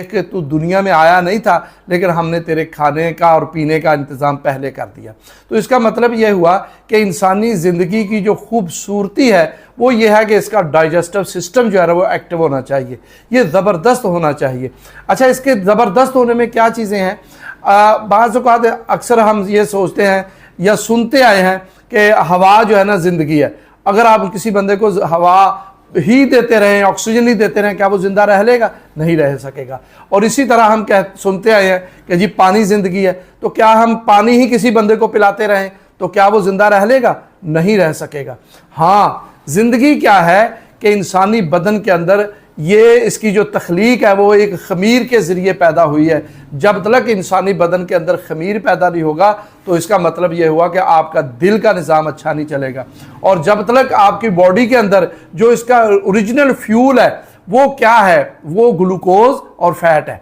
कि तू दुनिया में आया नहीं था, लेकिन हमने तेरे खाने का और पीने का इंतज़ाम पहले कर दिया। तो इसका मतलब यह हुआ कि इंसानी ज़िंदगी की जो खूबसूरती है वो ये है कि इसका डाइजेस्टिव सिस्टम जो है वो एक्टिव होना चाहिए, ये ज़बरदस्त होना चाहिए। अच्छा, इसके ज़बरदस्त होने में क्या चीज़ें हैं? बाज़ औक़ात अक्सर हम ये सोचते हैं या सुनते आए हैं कि हवा जो है ना ज़िंदगी है। अगर आप किसी बंदे को हवा ही देते रहें, ऑक्सीजन ही देते रहें, क्या वो जिंदा रह लेगा? नहीं रह सकेगा। और इसी तरह हम सुनते आए हैं कि जी पानी जिंदगी है, तो क्या हम पानी ही किसी बंदे को पिलाते रहें तो क्या वो जिंदा रह लेगा? नहीं रह सकेगा। हाँ, जिंदगी क्या है कि इंसानी बदन के अंदर ये इसकी जो तख्लीक है वो एक खमीर के ज़रिए पैदा हुई है। जब तक इंसानी बदन के अंदर खमीर पैदा नहीं होगा तो इसका मतलब ये हुआ कि आपका दिल का निज़ाम अच्छा नहीं चलेगा। और जब तक आपकी बॉडी के अंदर जो इसका ओरिजिनल फ्यूल है वो क्या है? वो ग्लूकोज और फैट है।